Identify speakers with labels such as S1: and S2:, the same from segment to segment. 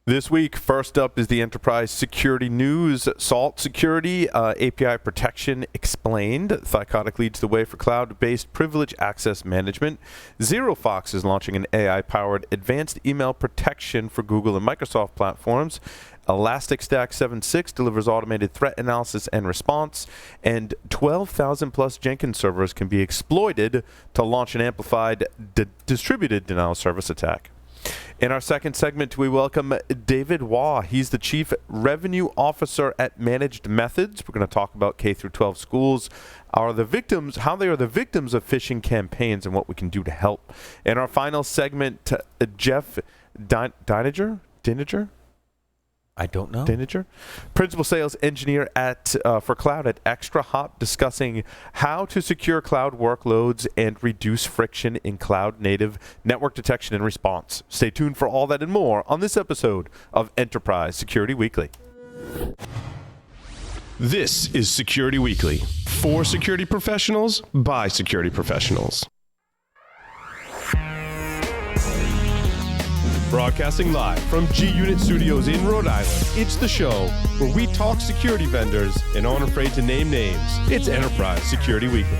S1: This week, first up is the enterprise security news. SALT security, API protection explained. Thycotic leads the way for cloud-based privilege access management. ZeroFox is launching an AI-powered advanced email protection for Google and Microsoft platforms. Elastic Stack 7.6 delivers automated threat analysis and response, and 12,000 plus Jenkins servers can be exploited to launch an amplified distributed denial of service attack. In our second segment, we welcome David Waugh. He's the Chief Revenue Officer at Managed Methods. We're going to talk about K-12 schools, how they are the victims of phishing campaigns, and what we can do to help. In our final segment, Jeff Diniger?
S2: I don't know.
S1: Diniger? Principal Sales Engineer for Cloud at ExtraHop, discussing how to secure cloud workloads and reduce friction in cloud-native network detection and response. Stay tuned for all that and more on this episode of Enterprise Security Weekly.
S3: This is Security Weekly, for security professionals, by security professionals. Broadcasting live from G-Unit Studios in Rhode Island, it's the show where we talk security vendors and aren't afraid to name names. It's Enterprise Security Weekly.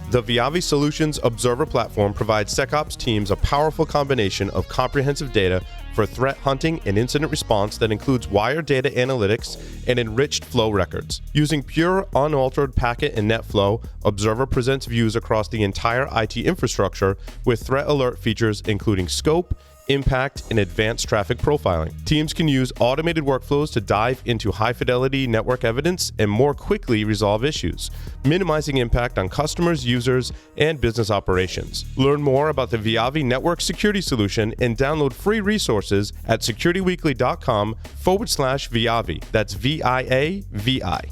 S3: The Viavi Solutions Observer Platform provides SecOps teams a powerful combination of comprehensive data for threat hunting and incident response that includes wire data analytics and enriched flow records. Using pure, unaltered packet and net flow, Observer presents views across the entire IT infrastructure with threat alert features including scope, impact, and advanced traffic profiling. Teams can use automated workflows to dive into high-fidelity network evidence and more quickly resolve issues, minimizing impact on customers, users, and business operations. Learn more about the Viavi Network Security Solution and download free resources at securityweekly.com/Viavi. That's VIAVI.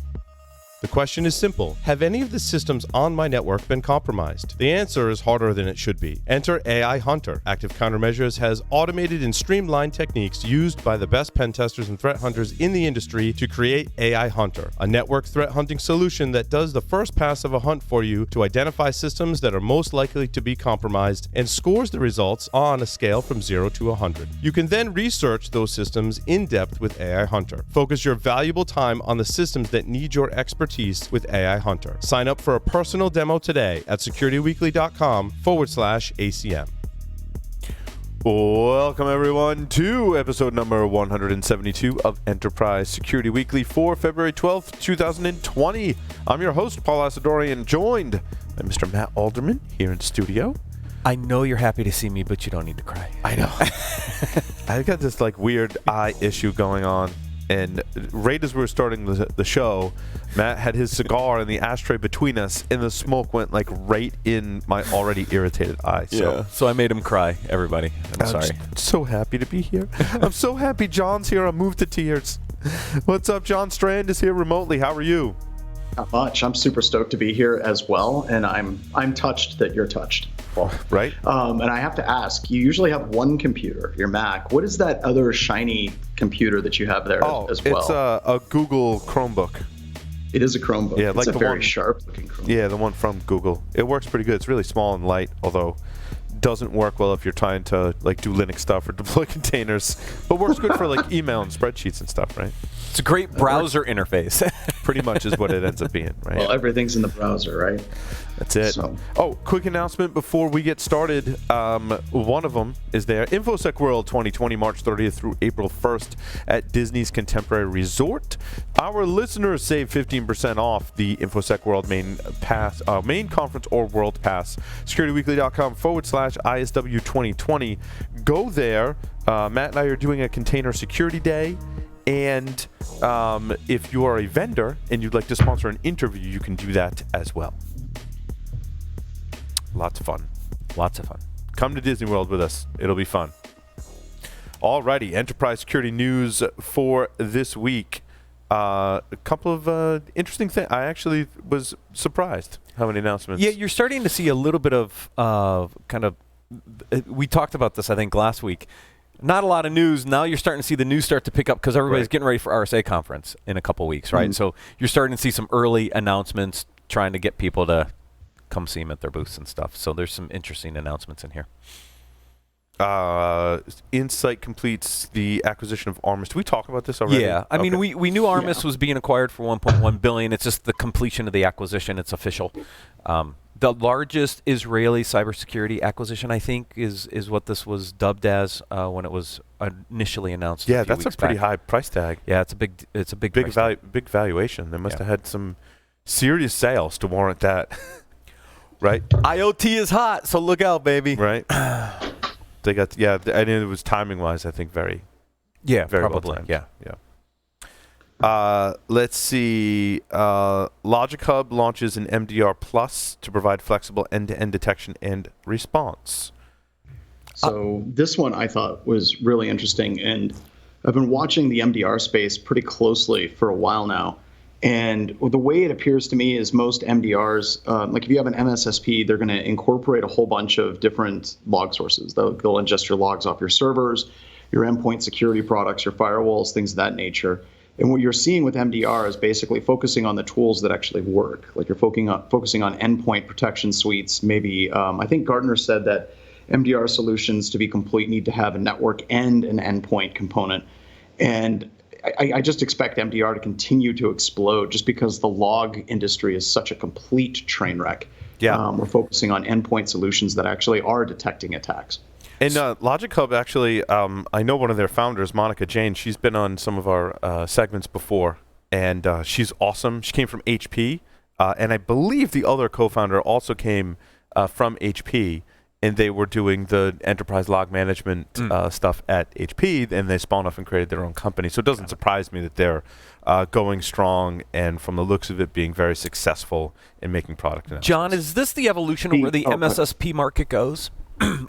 S3: The question is simple. Have any of the systems on my network been compromised? The answer is harder than it should be. Enter AI Hunter. Active Countermeasures has automated and streamlined techniques used by the best pen testers and threat hunters in the industry to create AI Hunter, a network threat hunting solution that does the first pass of a hunt for you to identify systems that are most likely to be compromised and scores the results on a scale from 0 to 100. You can then research those systems in depth with AI Hunter. Focus your valuable time on the systems that need your expertise with AI Hunter. Sign up for a personal demo today at securityweekly.com/ACM.
S1: Welcome, everyone, to episode number 172 of Enterprise Security Weekly for February 12th, 2020. I'm your host, Paul Asadorian, joined by Mr. Matt Alderman here in studio.
S2: I know you're happy to see me, but you don't need to cry.
S1: I know. I've got this weird eye issue going on. And right as we were starting the show, Matt had his cigar in the ashtray between us, and the smoke went right in my already irritated eye.
S2: So I made him cry, everybody. I'm sorry.
S1: I'm so happy to be here. I'm so happy John's here. I'm moved to tears. What's up? John Strand is here remotely. How are you?
S4: Not much. I'm super stoked to be here as well, and I'm touched that you're touched, Paul.
S1: Right.
S4: And I have to ask, you usually have one computer, your Mac. What is that other shiny computer that you have there as well?
S1: It's a Google Chromebook.
S4: It is a Chromebook.
S1: Yeah,
S4: it's a very sharp-looking Chromebook.
S1: Yeah, the one from Google. It works pretty good. It's really small and light, although doesn't work well if you're trying to do Linux stuff or deploy containers, but works good for email and spreadsheets and stuff, right?
S2: It's a great browser interface.
S1: Pretty much is what it ends up being, right?
S4: Well, everything's in the browser, right?
S1: That's it.
S4: So.
S1: Oh, quick announcement before we get started. One of them is there. InfoSec World 2020, March 30th through April 1st at Disney's Contemporary Resort. Our listeners save 15% off the InfoSec World main conference or World Pass. SecurityWeekly.com/ISW 2020. Go there. Matt and I are doing a container security day. And if you are a vendor and you'd like to sponsor an interview, you can do that as well. Lots of fun. Lots of fun. Come to Disney World with us. It'll be fun. Alrighty, enterprise security news for this week. A couple of interesting things. I actually was surprised how many announcements.
S2: Yeah, you're starting to see a little bit of we talked about this, I think, last week. Not a lot of news. Now you're starting to see the news start to pick up because everybody's getting ready for RSA conference in a couple weeks, right? Mm-hmm. So you're starting to see some early announcements trying to get people to come see them at their booths and stuff. So there's some interesting announcements in here.
S1: Insight completes the acquisition of Armis. Did we talk about this already?
S2: Yeah, I mean, we knew Armis was being acquired for $1.1 billion. It's just the completion of the acquisition. It's official. The largest Israeli cybersecurity acquisition, I think, is what this was dubbed as when it was initially announced.
S1: Yeah, that's a pretty high price tag.
S2: Yeah, it's a big
S1: big valuation. They must have had some serious sales to warrant that, right?
S2: IoT is hot, so look out, baby.
S1: Right. They got I mean, it was timing wise. I think very very
S2: probably
S1: well timed. Yeah. Let's see. Logic Hub launches an MDR Plus to provide flexible end-to-end detection and response.
S4: So this one I thought was really interesting, and I've been watching the MDR space pretty closely for a while now. And the way it appears to me is most MDRs, like if you have an MSSP, they're going to incorporate a whole bunch of different log sources. They'll ingest your logs off your servers, your endpoint security products, your firewalls, things of that nature. And what you're seeing with MDR is basically focusing on the tools that actually work. Like you're focusing on endpoint protection suites. Maybe I think Gartner said that MDR solutions to be complete need to have a network and an endpoint component. And I just expect MDR to continue to explode just because the log industry is such a complete train wreck.
S1: Yeah.
S4: We're focusing on endpoint solutions that actually are detecting attacks.
S1: And Logic Hub, actually, I know one of their founders, Monica Jane. She's been on some of our segments before, and she's awesome. She came from HP, and I believe the other co-founder also came from HP, and they were doing the enterprise log management stuff at HP, and they spawned off and created their own company. So it doesn't surprise me that they're going strong, and from the looks of it, being very successful in making product announcements.
S2: John, is this the evolution of where the MSSP market goes?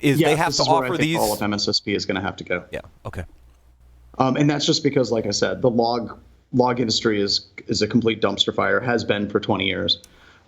S2: They have to offer these?
S4: All of MSSP is going to have to go.
S2: Yeah. Okay.
S4: And that's just because, like I said, the log industry is a complete dumpster fire, has been for 20 years.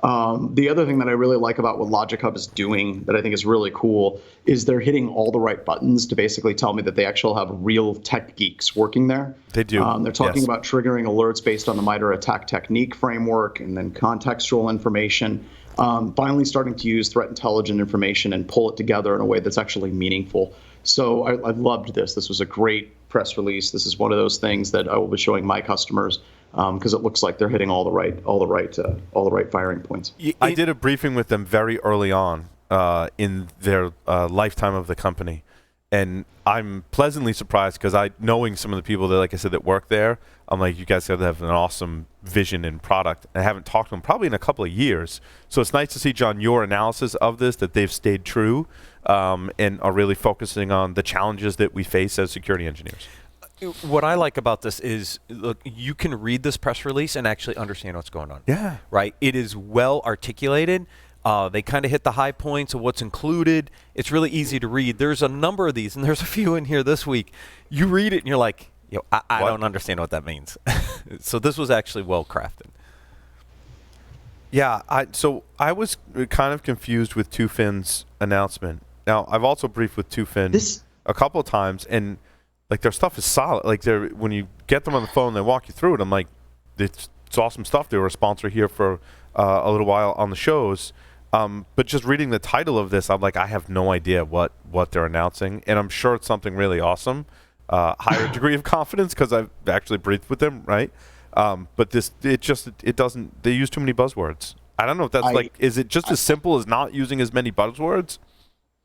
S4: The other thing that I really like about what Logic Hub is doing that I think is really cool is they're hitting all the right buttons to basically tell me that they actually have real tech geeks working there.
S1: They do.
S4: They're talking about triggering alerts based on the MITRE ATT&CK technique framework and then contextual information. Finally starting to use threat intelligent information and pull it together in a way that's actually meaningful. So I loved this. This was a great press release. This is one of those things that I will be showing my customers because it looks like they're hitting all the right firing points.
S1: I did a briefing with them very early on in their lifetime of the company, and I'm pleasantly surprised because knowing some of the people that, like I said, that work there, I'm like, you guys have an awesome vision and product. And I haven't talked to them probably in a couple of years, so it's nice to see, John, your analysis of this, that they've stayed true and are really focusing on the challenges that we face as security engineers.
S2: What I like about this is, look, you can read this press release and actually understand what's going on.
S1: Yeah.
S2: Right? It is well articulated. They kind of hit the high points of what's included. It's really easy to read. There's a number of these, and there's a few in here this week. You read it, and you're like, I don't understand what that means. So this was actually well crafted.
S1: Yeah. So I was kind of confused with Tufin's announcement. Now, I've also briefed with Tufin a couple of times, and like their stuff is solid. Like when you get them on the phone, they walk you through it. I'm like, it's awesome stuff. They were a sponsor here for a little while on the shows. But just reading the title of this, I'm like, I have no idea what they're announcing, and I'm sure it's something really awesome. Higher degree of confidence because I've actually briefed with them, right? But it doesn't. They use too many buzzwords. I don't know if that's is it just as simple as not using as many buzzwords?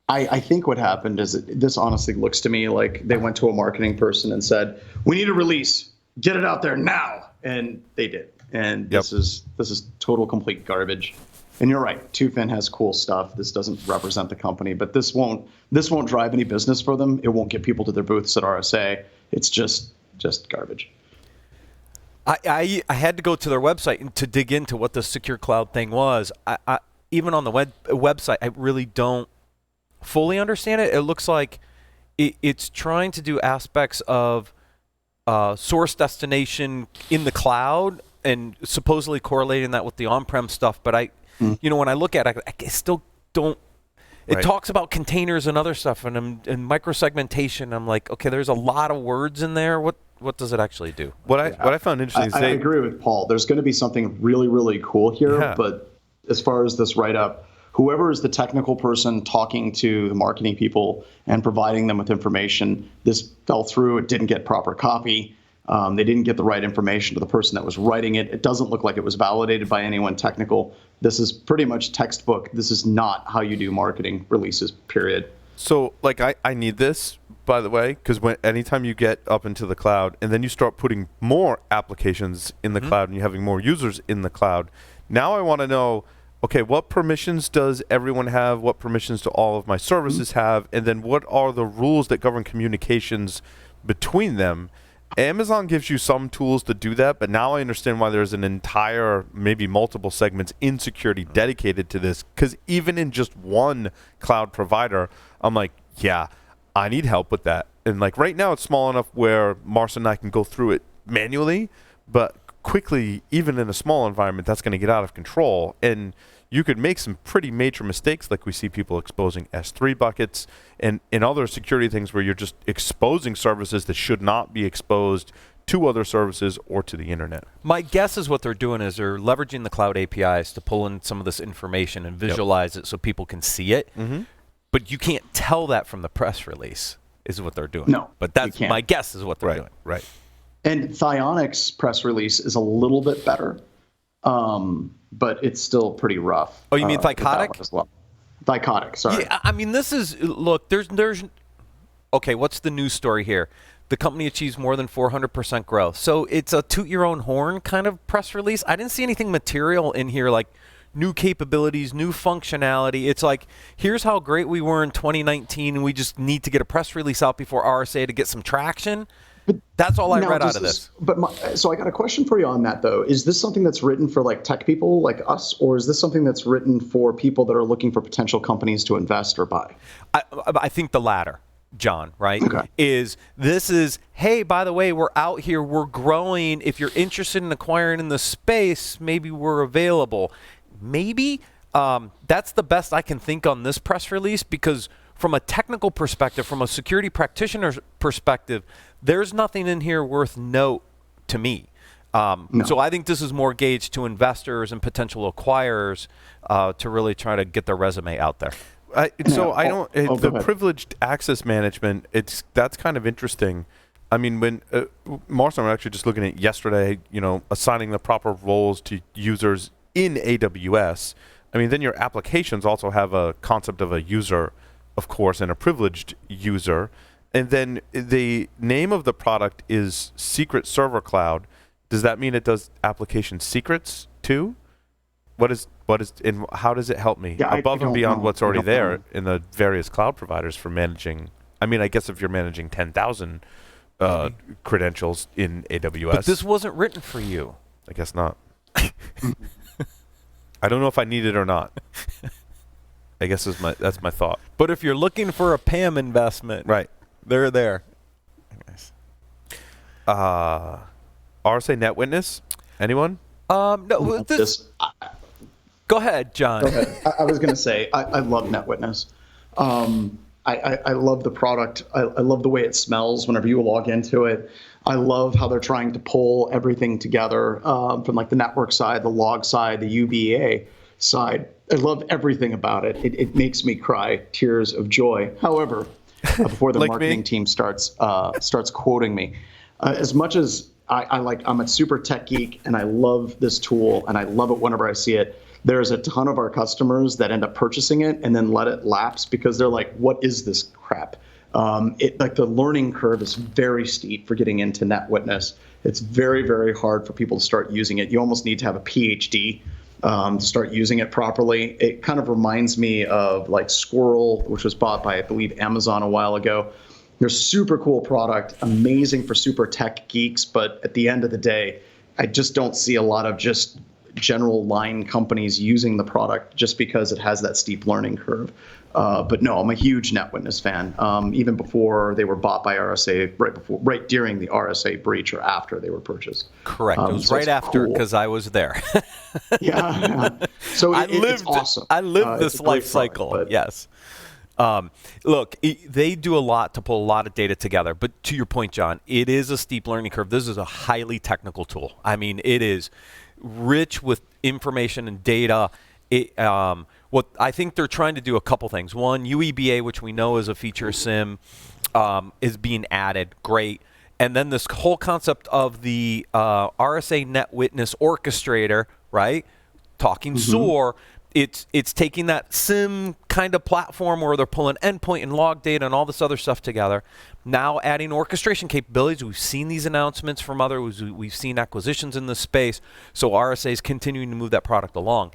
S4: I think what happened is this honestly looks to me like they went to a marketing person and said, "We need a release. Get it out there now," and they did. And this is total complete garbage. And you're right, Tufin has cool stuff. This doesn't represent the company, but this won't drive any business for them. It won't get people to their booths at RSA. It's just garbage.
S2: I had to go to their website to dig into what the SecureCloud thing was. I even on the website, I really don't fully understand it. It looks like it's trying to do aspects of source destination in the cloud and supposedly correlating that with the on-prem stuff. But when I look at it, I still don't. It talks about containers and other stuff and microsegmentation. I'm like, okay, there's a lot of words in there. What does it actually do?
S1: What I found interesting is
S4: I agree with Paul. There's going to be something really, really cool here. Yeah. But as far as this write-up, whoever is the technical person talking to the marketing people and providing them with information, this fell through. It didn't get proper copy. They didn't get the right information to the person that was writing it. It doesn't look like it was validated by anyone technical. This is pretty much textbook. This is not how you do marketing releases, period.
S1: So, like, I need this, by the way, because anytime you get up into the cloud and then you start putting more applications in the cloud and you're having more users in the cloud, now I want to know, okay, what permissions does everyone have? What permissions do all of my services have? And then what are the rules that govern communications between them? Amazon gives you some tools to do that, but now I understand why there's an entire, maybe multiple segments in security dedicated to this, because even in just one cloud provider, I'm like, yeah, I need help with that. And like right now it's small enough where Marcia and I can go through it manually, but quickly, even in a small environment, that's going to get out of control. And you could make some pretty major mistakes, like we see people exposing S3 buckets and other security things where you're just exposing services that should not be exposed to other services or to the internet.
S2: My guess is what they're doing is they're leveraging the cloud APIs to pull in some of this information and visualize it so people can see it. But you can't tell that from the press release is what they're doing.
S4: No,
S2: but that's my guess is what they're doing.
S1: Right.
S4: And Thionic's press release is a little bit better. But it's still pretty rough.
S2: Oh, you mean Thycotic?
S4: As well. Thycotic, sorry.
S2: Yeah, I mean, this is, look, there's, okay, what's the news story here? The company achieves more than 400% growth. So it's a toot your own horn kind of press release. I didn't see anything material in here like new capabilities, new functionality. It's like, here's how great we were in 2019 and we just need to get a press release out before RSA to get some traction. But that's all I read out of this.
S4: So I got a question for you on that, though. Is this something that's written for like tech people like us, or is this something that's written for people that are looking for potential companies to invest or buy?
S2: I think the latter, John, right?
S4: Okay.
S2: This is, hey, by the way, we're out here, we're growing. If you're interested in acquiring in the space, maybe we're available. Maybe that's the best I can think on this press release, because from a technical perspective, from a security practitioner's perspective, there's nothing in here worth note to me. No. So I think this is more gauged to investors and potential acquirers to really try to get their resume out there.
S1: The privileged access management, that's kind of interesting. I mean, when Marcia and I were actually just looking at yesterday, assigning the proper roles to users in AWS. I mean, then your applications also have a concept of a user, of course, and a privileged user. And then the name of the product is Secret Server Cloud. Does that mean it does application secrets too? And how does it help me above and beyond what's already there in the various cloud providers for managing? I mean, I guess if you're managing 10,000 credentials in AWS.
S2: But this wasn't written for you.
S1: I guess not. I don't know if I need it or not. I guess that's my thought.
S2: But if you're looking for a PAM investment,
S1: right,
S2: they're there.
S1: Nice. RSA NetWitness? Anyone?
S2: No. Go ahead, John.
S4: Go ahead. I was going to say I love NetWitness. I love the product. I love the way it smells whenever you log into it. I love how they're trying to pull everything together from like the network side, the log side, the UBA side. I love everything about it. It makes me cry tears of joy. However, before the
S1: like
S4: marketing team starts quoting me, as much as I'm a super tech geek and I love this tool and I love it whenever I see it, there's a ton of our customers that end up purchasing it and then let it lapse because they're like, what is this crap? Like the learning curve is very steep for getting into NetWitness. It's very, very hard for people to start using it. You almost need to have a PhD to start using it properly. It kind of reminds me of like Squirrel, which was bought by, I believe, Amazon a while ago. They're super cool product, amazing for super tech geeks, but at the end of the day, I just don't see a lot of just general line companies using the product just because it has that steep learning curve. But no, I'm a huge NetWitness fan. Even before they were bought by RSA, right during the RSA breach or after they were purchased.
S2: Correct. It was right after because I was there.
S4: Yeah. So it's awesome.
S2: I lived this life cycle. Product, yes. Look, they do a lot to pull a lot of data together. But to your point, John, it is a steep learning curve. This is a highly technical tool. I mean, it is rich with information and data. What I think they're trying to do a couple things. One, UEBA, which we know is a feature SIM, is being added. Great. And then this whole concept of the RSA NetWitness orchestrator, right? Talking SOAR. It's taking that SIM kind of platform where they're pulling endpoint and log data and all this other stuff together. Now adding orchestration capabilities. We've seen these announcements from others. We've seen acquisitions in this space. So RSA is continuing to move that product along.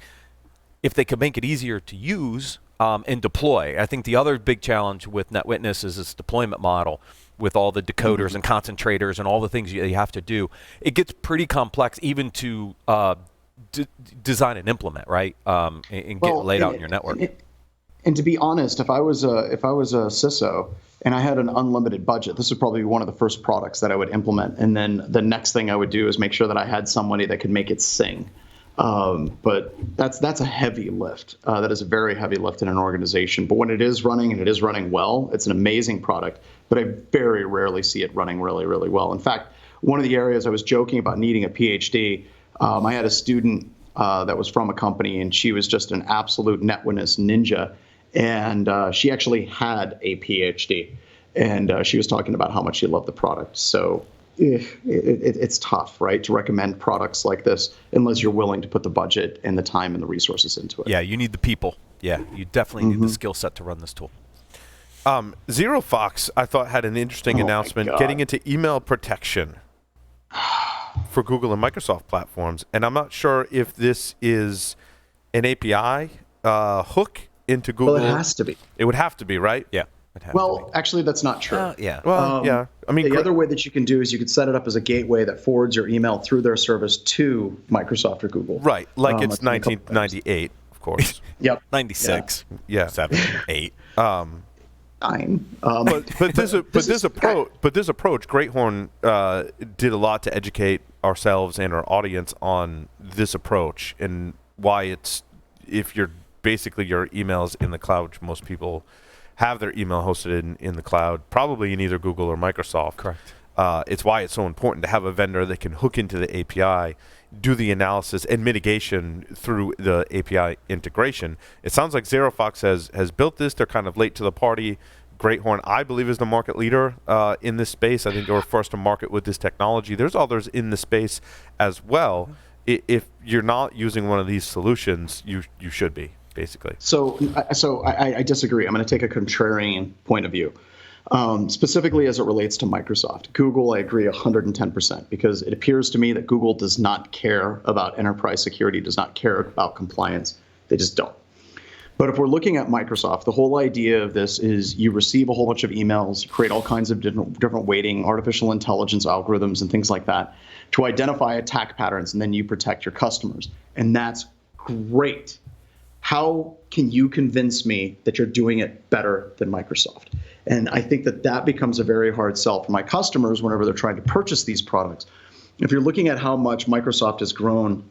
S2: If they could make it easier to use and deploy. I think the other big challenge with NetWitness is its deployment model with all the decoders and concentrators and all the things you have to do. It gets pretty complex even to design and implement, right? And get laid out in your network.
S4: And to be honest, if I was a CISO and I had an unlimited budget, this would probably be one of the first products that I would implement. And then the next thing I would do is make sure that I had somebody that could make it sing. But that's a heavy lift. That is a very heavy lift in an organization. But when it is running and it is running well, it's an amazing product. But I very rarely see it running really, really well. In fact, one of the areas I was joking about needing a PhD, I had a student that was from a company, and she was just an absolute NetWitness ninja. And she actually had a PhD. And she was talking about how much she loved the product. So it's tough, right, to recommend products like this unless you're willing to put the budget and the time and the resources into it.
S2: Yeah, you need the people. Yeah, you definitely need the skill set to run this tool.
S1: ZeroFox, I thought, had an interesting announcement getting into email protection for Google and Microsoft platforms. And I'm not sure if this is an API hook into Google.
S4: Well, it has to be.
S1: It would have to be, right?
S2: Yeah.
S4: Well, actually, that's not true.
S2: Yeah.
S1: Well, yeah. I mean,
S4: the other way that you can do is you could set it up as a gateway that forwards your email through their service to Microsoft or Google.
S1: Right. Like it's 1998, of course.
S4: Yep.
S2: 96.
S1: Yeah.
S2: 7, 8.
S4: 9.
S1: But this approach, Great Horn did a lot to educate ourselves and our audience on this approach and why it's, if you're basically your emails in the cloud, which most people have their email hosted in the cloud, probably in either Google or Microsoft.
S2: Correct.
S1: It's why it's so important to have a vendor that can hook into the API, do the analysis and mitigation through the API integration. It sounds like ZeroFox has built this. They're kind of late to the party. Great Horn, I believe, is the market leader in this space. I think they were first to market with this technology. There's others in the space as well. If you're not using one of these solutions, you should be, basically.
S4: So I disagree. I'm going to take a contrarian point of view. Specifically as it relates to Microsoft. Google, I agree 110%, because it appears to me that Google does not care about enterprise security, does not care about compliance. They just don't. But if we're looking at Microsoft, the whole idea of this is you receive a whole bunch of emails, you create all kinds of different weighting, artificial intelligence algorithms and things like that to identify attack patterns, and then you protect your customers. And that's great. How can you convince me that you're doing it better than Microsoft? And I think that becomes a very hard sell for my customers whenever they're trying to purchase these products. If you're looking at how much Microsoft has grown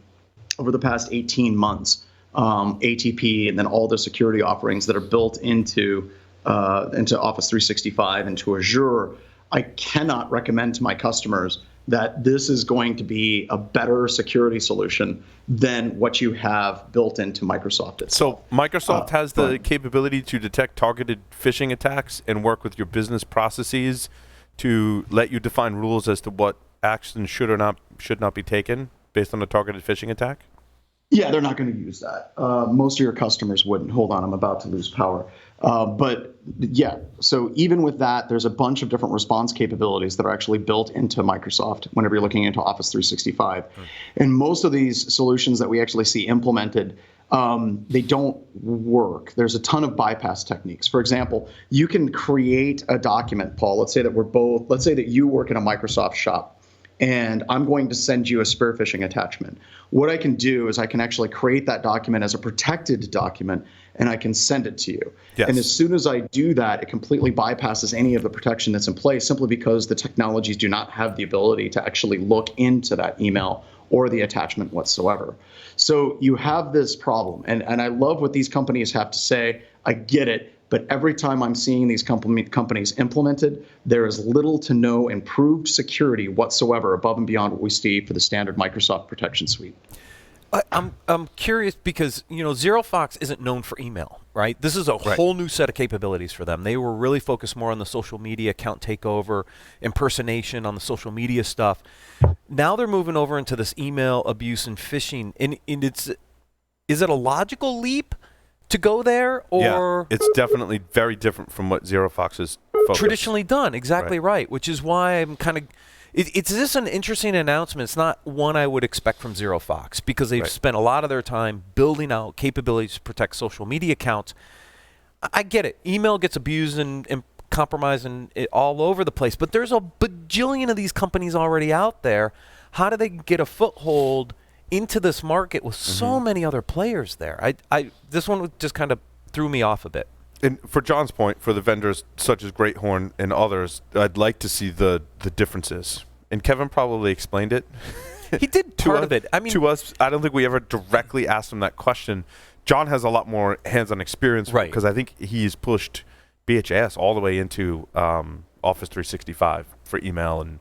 S4: over the past 18 months, ATP and then all the security offerings that are built into Office 365 and to Azure, I cannot recommend to my customers that this is going to be a better security solution than what you have built into Microsoft itself.
S1: So Microsoft has the capability to detect targeted phishing attacks and work with your business processes to let you define rules as to what action should not be taken based on a targeted phishing attack?
S4: Yeah, they're not going to use that. Most of your customers wouldn't. Hold on, I'm about to lose power. But yeah, so even with that, there's a bunch of different response capabilities that are actually built into Microsoft whenever you're looking into Office 365. And most of these solutions that we actually see implemented, they don't work. There's a ton of bypass techniques. For example, you can create a document, Paul. Let's say that you work in a Microsoft shop, and I'm going to send you a spear phishing attachment. What I can do is I can actually create that document as a protected document, and I can send it to you.
S1: Yes.
S4: And as soon as I do that, it completely bypasses any of the protection that's in place, simply because the technologies do not have the ability to actually look into that email or the attachment whatsoever. So you have this problem, and I love what these companies have to say. I get it. But every time I'm seeing these companies implemented, there is little to no improved security whatsoever above and beyond what we see for the standard Microsoft protection suite.
S2: I'm curious because ZeroFox isn't known for email, right? This is a whole new set of capabilities for them. They were really focused more on the social media account takeover, impersonation on the social media stuff. Now they're moving over into this email abuse and phishing, and is it a logical leap to go there, or
S1: it's definitely very different from what ZeroFox is
S2: traditionally done? Exactly right. Which is why I'm kind of. It's just an interesting announcement. It's not one I would expect from ZeroFox because they've spent a lot of their time building out capabilities to protect social media accounts. I get it. Email gets abused and compromised and all over the place, but there's a bajillion of these companies already out there. How do they get a foothold into this market with so many other players there? This one just kind of threw me off a bit.
S1: And for John's point, for the vendors such as Great Horn and others, I'd like to see the differences. And Kevin probably explained it.
S2: He did part of it. I mean,
S1: to us, I don't think we ever directly asked him that question. John has a lot more hands-on experience because I think he's pushed BHS all the way into Office 365 for email. And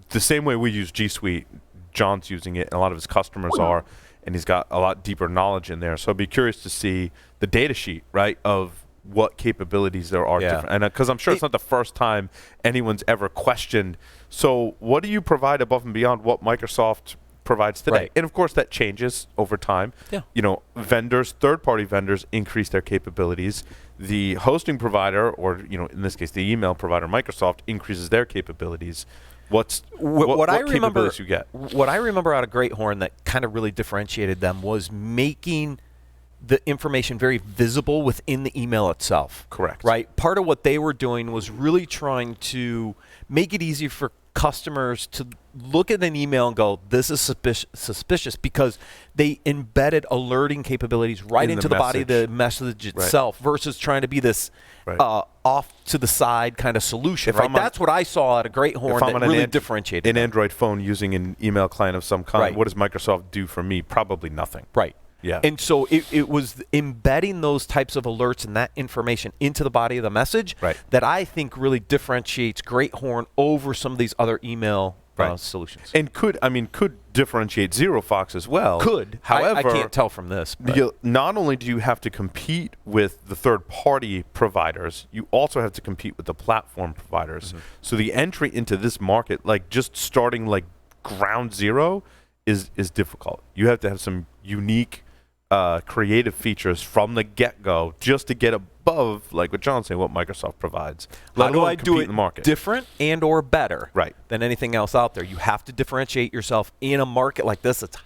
S1: the same way we use G Suite, John's using it, and a lot of his customers are. And he's got a lot deeper knowledge in there. So I'd be curious to see the data sheet, of what capabilities there are different. And because I'm sure it's not the first time anyone's ever questioned, so what do you provide above and beyond what Microsoft provides today? And of course that changes over time. Vendors, third-party vendors increase their capabilities. The hosting provider, or in this case the email provider, Microsoft, increases their capabilities. What capabilities you get?
S2: What I remember out of Great Horn that kind of really differentiated them was making the information very visible within the email itself.
S1: Correct.
S2: Right? Part of what they were doing was really trying to make it easy for customers to look at an email and go, this is suspicious, because they embedded alerting capabilities into the body of the message itself versus trying to be this off to the side kind of solution. That's what I saw at a Great Horn that really differentiated
S1: an Android phone using an email client of some kind. What does Microsoft do for me? Probably nothing. Yeah.
S2: And so it was embedding those types of alerts and that information into the body of the message that I think really differentiates Great Horn over some of these other email solutions.
S1: And could differentiate ZeroFox as well.
S2: However, I can't tell from this.
S1: Not only do you have to compete with the third-party providers, you also have to compete with the platform providers. So the entry into this market, just starting ground zero, is difficult. You have to have some unique creative features from the get-go just to get above, like what John's saying, what Microsoft provides.
S2: How do I do it in the market different and or better than anything else out there? You have to differentiate yourself in a market like this. It's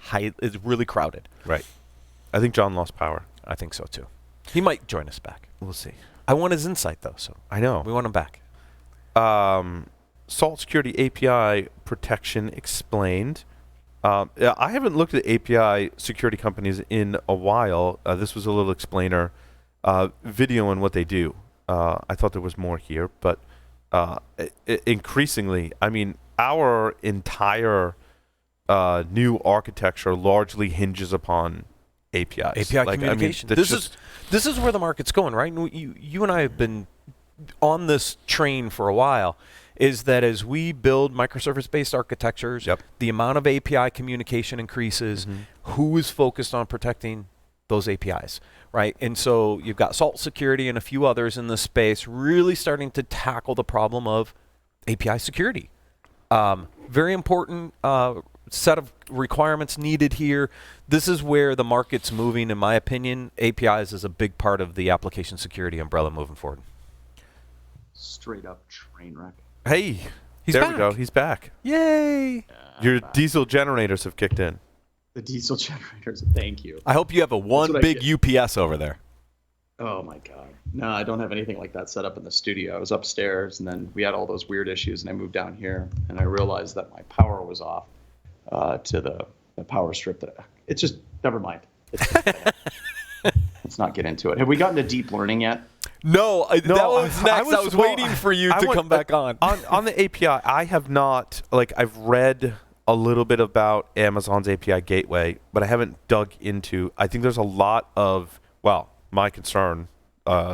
S2: really crowded.
S1: I think John lost power.
S2: I think so too. He might join us back.
S1: We'll see.
S2: I want his insight though, so
S1: I know
S2: we want him back.
S1: Salt Security API protection explained. I haven't looked at API security companies in a while. This was a little explainer video on what they do. I thought there was more here, but increasingly, our entire new architecture largely hinges upon APIs.
S2: API communication. This is where the market's going, right? You and I have been on this train for a while. Is that as we build microservice-based architectures, the amount of API communication increases. Who is focused on protecting those APIs, right? And so you've got Salt Security and a few others in this space really starting to tackle the problem of API security. Very important set of requirements needed here. This is where the market's moving, in my opinion. APIs is a big part of the application security umbrella moving forward.
S4: Straight up train wreck.
S1: Hey,
S2: there
S1: we go. He's back.
S2: Yay!
S1: Your diesel generators have kicked in.
S4: The diesel generators, thank you.
S2: I hope you have one big UPS over there.
S4: Oh my God. No, I don't have anything like that set up in the studio. I was upstairs, and then we had all those weird issues, and I moved down here, and I realized that my power was off to the power strip. It's just, never mind. Let's not get into it. Have we gotten to deep learning yet?
S2: No, that was next. I was waiting for you to come back on.
S1: On the API, I have not, I've read a little bit about Amazon's API gateway, but I haven't dug into, I think there's a lot of, my concern,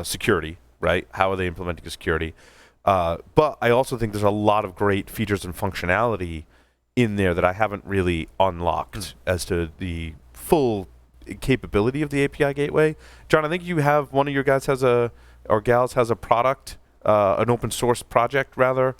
S1: security, right? How are they implementing security? But I also think there's a lot of great features and functionality in there that I haven't really unlocked as to the full capability of the API gateway. John, I think you have one of your guys has a or gals has a product, an open source project rather,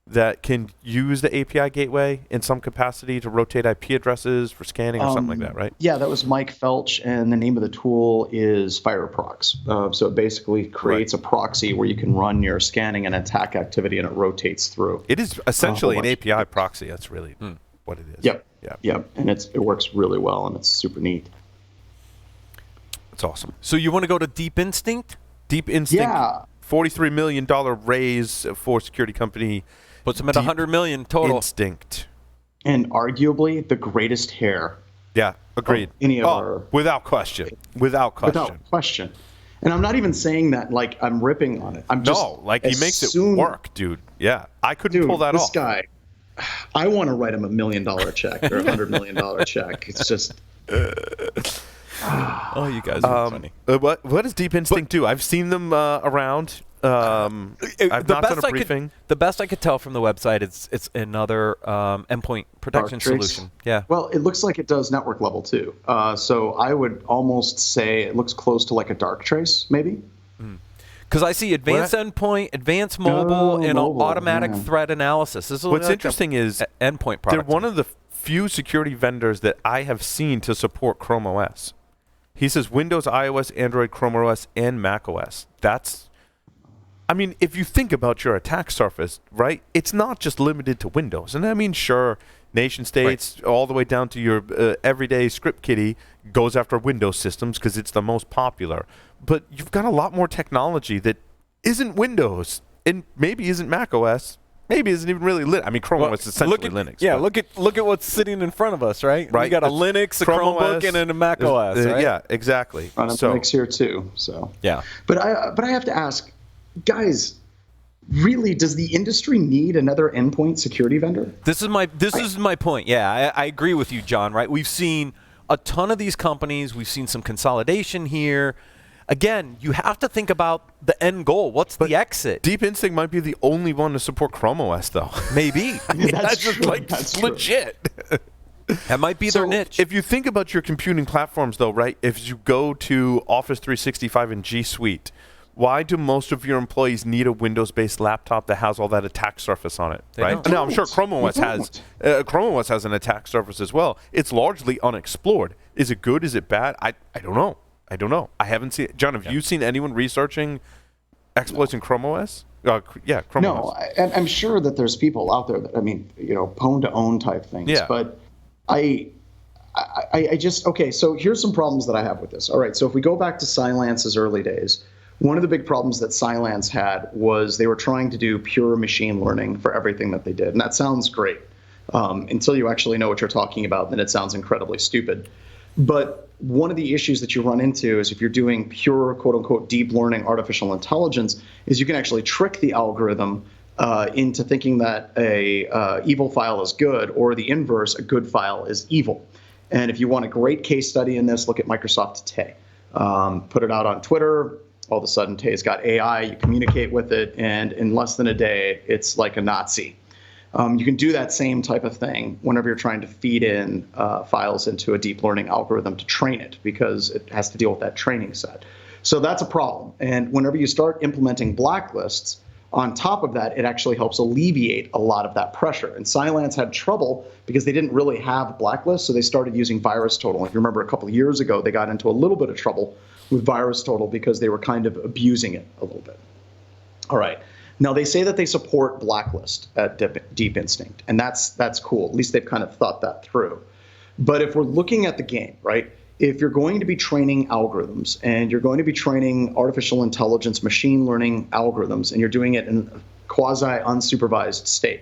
S1: that can use the API gateway in some capacity to rotate IP addresses for scanning or something like that, right?
S4: Yeah, that was Mike Felch, and the name of the tool is FireProx. So it basically creates a proxy where you can run your scanning and attack activity, and it rotates through.
S1: It is essentially an API proxy. That's really what it is.
S4: Yep.
S1: Yeah.
S4: Yep. And it works really well, and it's super neat.
S1: It's awesome.
S2: So you want to go to Deep Instinct?
S1: Deep Instinct,
S4: Yeah.
S1: $43 million raise for security company.
S2: Puts them at
S1: Deep
S2: $100 million total.
S1: Instinct.
S4: And arguably the greatest hair.
S1: Yeah, agreed.
S4: Any of our...
S1: Without question. Without question.
S4: Without question. And I'm not even saying that like I'm ripping on it. I'm just...
S1: No, like he makes it work, dude. Yeah, I couldn't pull that off.
S4: This guy, I want to write him $1 million check or $100 million check. It's just...
S2: Oh, you guys are funny.
S1: What does Deep Instinct do? I've seen them around. I've not done a briefing.
S2: The best I could tell from the website, it's another endpoint protection solution. Yeah.
S4: Well, it looks like it does network level too. So I would almost say it looks close to like a dark trace, maybe.
S2: Because I see advanced endpoint, advanced mobile, and automatic threat analysis. This is
S1: What's interesting is
S2: endpoint product.
S1: They're one of the few security vendors that I have seen to support Chrome OS. He says Windows, iOS, Android, Chrome OS, and Mac OS. I mean, if you think about your attack surface, right, it's not just limited to Windows. And I mean, sure, nation states, all the way down to your everyday script kiddie goes after Windows systems because it's the most popular. But you've got a lot more technology that isn't Windows and maybe isn't Mac OS. Maybe isn't even really Linux. I mean, Chrome OS is essentially Linux.
S2: Yeah, look at what's sitting in front of us, right?
S1: Right.
S2: You got a Linux, a Chromebook, and a Mac OS, right?
S1: Yeah, exactly.
S4: On Linux here too. So
S2: yeah.
S4: But I have to ask, guys, really, does the industry need another endpoint security vendor?
S2: This is my point. Yeah, I agree with you, John. Right? We've seen a ton of these companies. We've seen some consolidation here. Again, you have to think about the end goal. What's the exit?
S1: Deep Instinct might be the only one to support Chrome OS, though.
S2: Maybe.
S1: I mean, that's just like legit.
S2: That might be their niche.
S1: If you think about your computing platforms, though, right? If you go to Office 365 and G Suite, why do most of your employees need a Windows-based laptop that has all that attack surface on it?
S2: They
S1: right?
S2: don't.
S1: Now, I'm sure Chrome OS has an attack surface as well. It's largely unexplored. Is it good? Is it bad? I don't know. I haven't seen it. John, have you seen anyone researching exploits in Chrome OS? Chrome OS.
S4: No, and I'm sure that there's people out there that, I mean, pwn to own type things.
S1: Yeah.
S4: But I just, okay, so here's some problems that I have with this. All right, so if we go back to Cylance's early days, one of the big problems that Cylance had was they were trying to do pure machine learning for everything that they did. And that sounds great. Until you actually know what you're talking about, then it sounds incredibly stupid. But one of the issues that you run into is if you're doing pure, quote unquote, deep learning artificial intelligence, is you can actually trick the algorithm into thinking that a evil file is good, or the inverse, a good file is evil. And if you want a great case study in this, look at Microsoft Tay. Put it out on Twitter. All of a sudden, Tay's got AI. You communicate with it, and in less than a day, it's like a Nazi. You can do that same type of thing whenever you're trying to feed in files into a deep learning algorithm to train it, because it has to deal with that training set. So that's a problem. And whenever you start implementing blacklists, on top of that, it actually helps alleviate a lot of that pressure. And Cylance had trouble because they didn't really have blacklists, so they started using VirusTotal. If you remember a couple of years ago, they got into a little bit of trouble with VirusTotal because they were kind of abusing it a little bit. All right. Now, they say that they support Blacklist at Deep Instinct, and that's cool. At least they've kind of thought that through. But if we're looking at the game, right, if you're going to be training algorithms and you're going to be training artificial intelligence, machine learning algorithms, and you're doing it in a quasi-unsupervised state,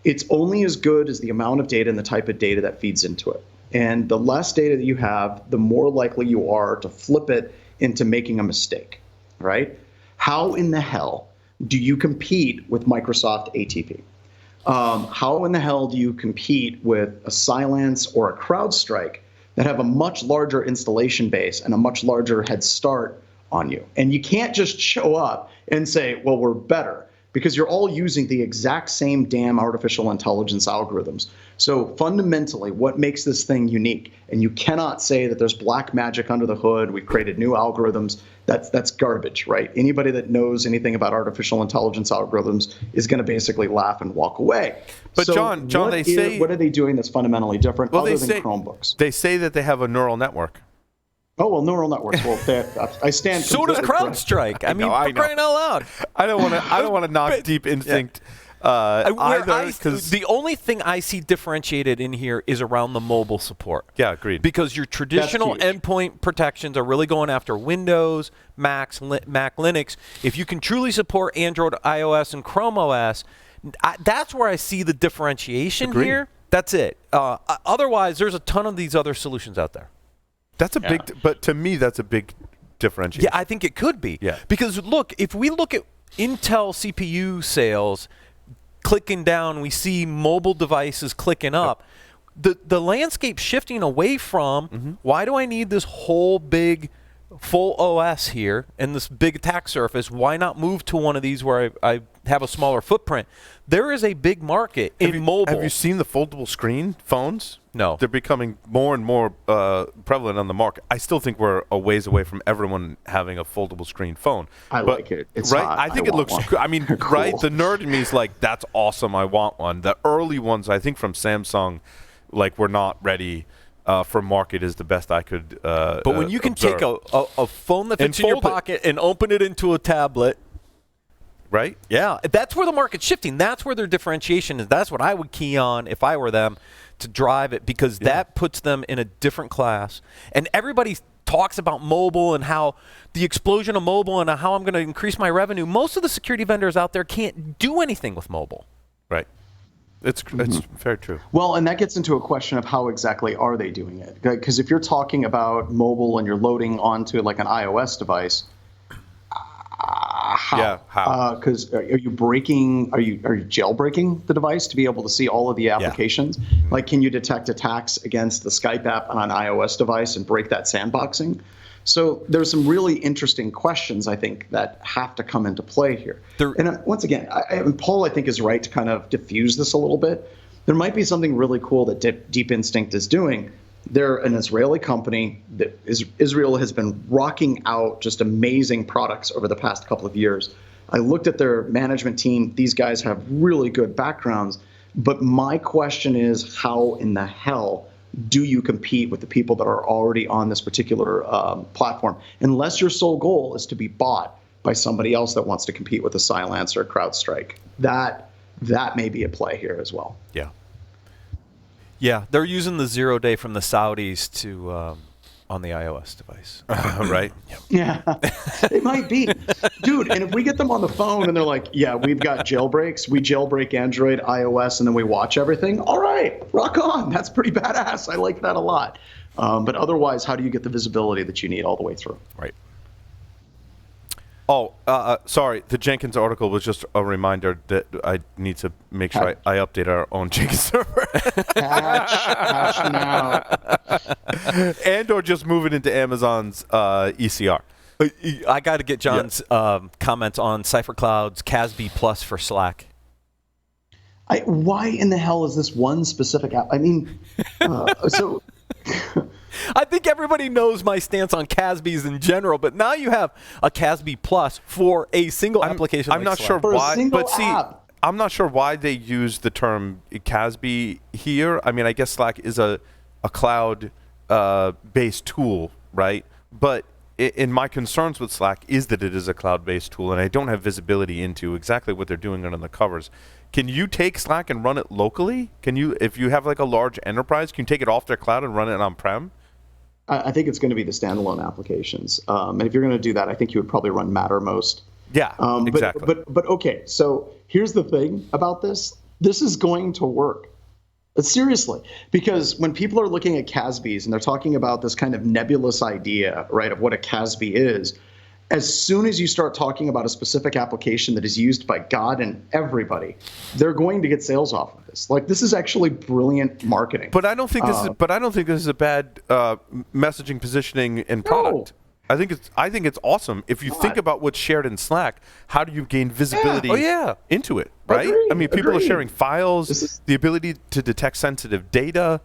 S4: it's only as good as the amount of data and the type of data that feeds into it. And the less data that you have, the more likely you are to flip it into making a mistake, right? How in the hell do you compete with Microsoft ATP? How in the hell do you compete with a Cylance or a CrowdStrike that have a much larger installation base and a much larger head start on you? And you can't just show up and say, well, we're better. because you're all using the exact same damn artificial intelligence algorithms. So fundamentally, what makes this thing unique? And you cannot say that there's black magic under the hood. We've created new algorithms. That's garbage, right? Anybody that knows anything about artificial intelligence algorithms is going to basically laugh and walk away.
S1: But
S4: so
S1: John,
S4: what are they doing that's fundamentally different other than Chromebooks?
S1: They say that they have a neural network.
S4: Oh, well, neural networks. Well, I stand.
S2: So does CrowdStrike. I mean, for crying out loud.
S1: I don't want to knock Deep Instinct either. Because
S2: the only thing I see differentiated in here is around the mobile support.
S1: Yeah, agreed.
S2: Because your traditional endpoint protections are really going after Windows, Mac, Linux. If you can truly support Android, iOS, and Chrome OS, that's where I see the differentiation here. That's it. Otherwise, there's a ton of these other solutions out there.
S1: That's a big, but to me, that's a big differentiation.
S2: Yeah, I think it could be.
S1: Yeah.
S2: Because look, if we look at Intel CPU sales clicking down, we see mobile devices clicking up. The landscape shifting away from why do I need this whole big full OS here and this big attack surface? Why not move to one of these where I have a smaller footprint? There is a big market in mobile.
S1: Have you seen the foldable screen phones?
S2: No.
S1: They're becoming more and more prevalent on the market. I still think we're a ways away from everyone having a foldable screen phone.
S4: I like it. It's
S1: right.
S4: hot.
S1: I think it looks. I mean,
S4: cool.
S1: Right? The nerd in me is like, that's awesome. I want one. The early ones, I think, from Samsung, like, we're not ready for market is the best I could.
S2: But when you can
S1: observe.
S2: take a phone that fits in your pocket and open it into a tablet.
S1: Right?
S2: Yeah, that's where the market's shifting. That's where their differentiation is. That's what I would key on if I were them to drive it, because that puts them in a different class. And everybody talks about mobile and how the explosion of mobile and how I'm going to increase my revenue. Most of the security vendors out there can't do anything with mobile.
S1: Right. It's very true.
S4: Well, and that gets into a question of how exactly are they doing it? Because if you're talking about mobile and you're loading onto like an iOS device, how?
S1: Yeah, how?
S4: Because are you jailbreaking the device to be able to see all of the applications? Yeah. Like, can you detect attacks against the Skype app on an iOS device and break that sandboxing? So there's some really interesting questions, I think, that have to come into play here. And once again, Paul, I think, is right to kind of diffuse this a little bit. There might be something really cool that Deep Instinct is doing. They're an Israeli company that Israel has been rocking out just amazing products over the past couple of years. I looked at their management team. These guys have really good backgrounds. But my question is, how in the hell do you compete with the people that are already on this particular platform, unless your sole goal is to be bought by somebody else that wants to compete with a Cylance or a CrowdStrike? That may be a play here as well.
S2: Yeah. Yeah, they're using the 0 day from the Saudis to on the iOS device.
S1: Right?
S4: Yeah, it might be. Dude, and if we get them on the phone and they're like, yeah, we've got jailbreaks. We jailbreak Android, iOS, and then we watch everything. All right, rock on. That's pretty badass. I like that a lot. But otherwise, how do you get the visibility that you need all the way through?
S2: Right.
S1: Oh, sorry. The Jenkins article was just a reminder that I need to make sure I update our own Jenkins server.
S4: Patch now.
S1: And or just move it into Amazon's ECR.
S2: I got to get John's comments on CypherCloud's CASB Plus for Slack.
S4: Why in the hell is this one specific app? I mean, so...
S2: I think everybody knows my stance on CASBs in general, but now you have a CASB Plus for a single application.
S1: I'm not sure why, but see, I'm not sure why they use the term CASB here. I mean, I guess Slack is a cloud-based tool, right? But in my concerns with Slack is that it is a cloud-based tool, and I don't have visibility into exactly what they're doing under the covers. Can you take Slack and run it locally? Can you, if you have like a large enterprise, can you take it off their cloud and run it on-prem?
S4: I think it's going to be the standalone applications. And if you're going to do that, I think you would probably run Mattermost.
S1: Yeah, exactly.
S4: But okay, so here's the thing about this. This is going to work. Seriously, because when people are looking at CASBs and they're talking about this kind of nebulous idea, right, of what a CASB is, as soon as you start talking about a specific application that is used by God and everybody, they're going to get sales off of this. Like, this is actually brilliant marketing.
S1: But I don't think this is. But I don't think this is a bad messaging, positioning, and product. I think it's awesome. If you think about what's shared in Slack, how do you gain visibility into it, right?
S4: Agreed.
S1: I mean, people are
S4: Agreed.
S1: sharing files, the ability to detect sensitive data.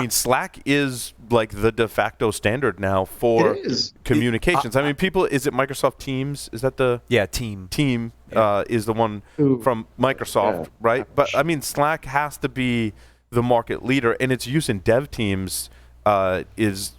S1: Slack is like the de facto standard now for communications. I mean, is it Microsoft Teams? Is that the
S2: Team
S1: is the one from Microsoft, right? But I mean, Slack has to be the market leader, and its use in dev teams is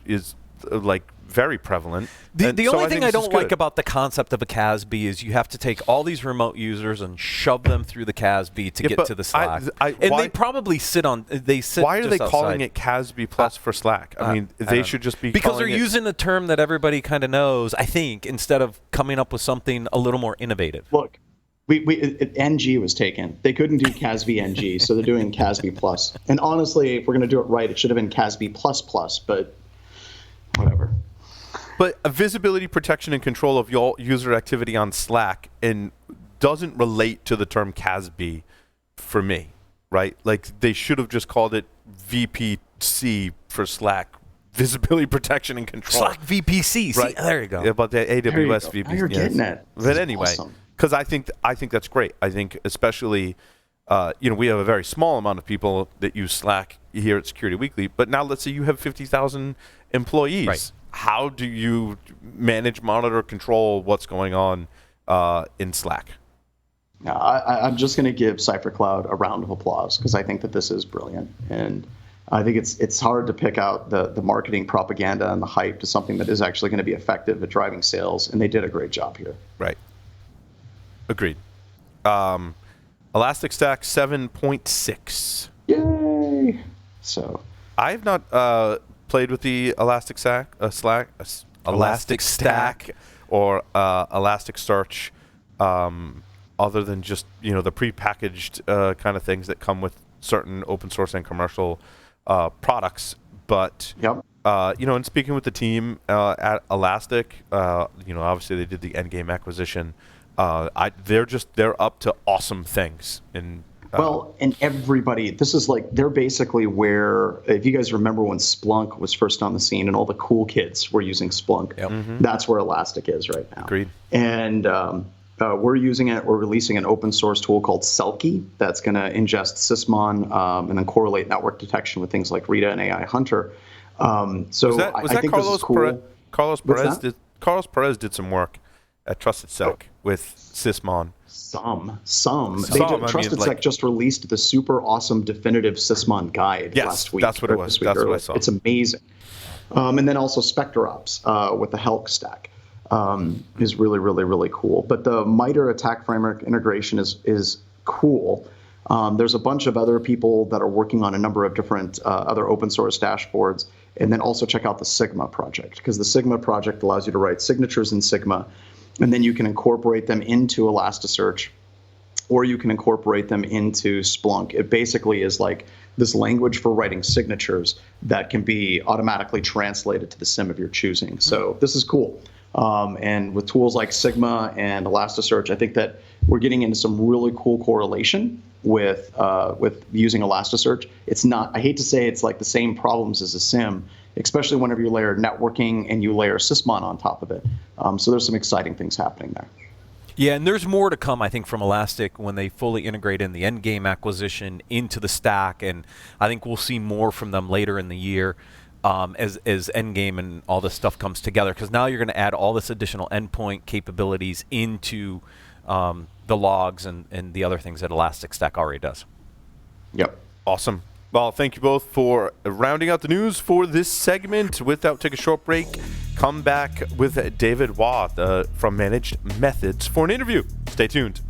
S1: like very prevalent.
S2: The only thing I don't like about the concept of a CASB is you have to take all these remote users and shove them through the CASB to get to the Slack. They probably sit. Why
S1: are they calling it CASB Plus for Slack? I mean, they should just be
S2: because they're using a term that everybody kind of knows, I think, instead of coming up with something a little more innovative.
S4: Look, NG was taken. They couldn't do CASB NG, so they're doing CASB Plus. And honestly, if we're going to do it right, it should have been CASB Plus Plus, but whatever.
S1: But a visibility, protection, and control of your user activity on Slack and doesn't relate to the term CASB for me, right? Like they should have just called it VPC for Slack, visibility, protection, and control.
S2: Slack VPC,
S1: right?
S2: There you go.
S1: Yeah, but the AWS VPC.
S4: Now you're getting it.
S1: But anyway, because I think that's great. I think especially, we have a very small amount of people that use Slack here at Security Weekly. But now let's say you have 50,000 employees.
S2: Right.
S1: How do you manage, monitor, control what's going on in Slack?
S4: I'm just going to give CipherCloud a round of applause because I think that this is brilliant. And I think it's hard to pick out the marketing propaganda and the hype to something that is actually going to be effective at driving sales. And they did a great job here.
S1: Right. Agreed. Elastic Stack 7.6.
S4: Yay! So
S1: I've not played with the Elastic Stack, Elastic Stack, or Elasticsearch, other than just the prepackaged kind of things that come with certain open source and commercial products. But and speaking with the team at Elastic, obviously they did the Endgame acquisition. They're up to awesome things in.
S4: And everybody, this is like, they're basically where, if you guys remember when Splunk was first on the scene and all the cool kids were using Splunk, that's where Elastic is right now.
S1: Agreed.
S4: And we're releasing an open source tool called Selkie that's going to ingest Sysmon and then correlate network detection with things like Rita and AI Hunter. I think this is cool.
S1: Carlos Perez did some work at Trusted Sec with Sysmon.
S4: Trusted Sec just released the super awesome definitive Sysmon guide last week.
S1: That's what it was. That's what I saw.
S4: It's amazing. And then also SpectreOps with the Helk stack is really, really, really cool. But the MITRE attack framework integration is cool. There's a bunch of other people that are working on a number of different other open source dashboards. And then also check out the Sigma project, because the Sigma project allows you to write signatures in Sigma, and then you can incorporate them into Elasticsearch, or you can incorporate them into Splunk. It basically is like this language for writing signatures that can be automatically translated to the SIM of your choosing. So this is cool. And with tools like Sigma and Elasticsearch, I think that we're getting into some really cool correlation with using Elasticsearch. It's not, I hate to say it's like the same problems as a SIM, especially whenever you layer networking and you layer Sysmon on top of it. So there's some exciting things happening there.
S2: Yeah, and there's more to come, I think, from Elastic when they fully integrate in the Endgame acquisition into the stack, and I think we'll see more from them later in the year as Endgame and all this stuff comes together, because now you're going to add all this additional endpoint capabilities into the logs and the other things that Elastic Stack already does.
S4: Yep.
S1: Awesome. Well, thank you both for rounding out the news for this segment. Without take a short break, come back with David Waugh from Managed Methods for an interview. Stay tuned.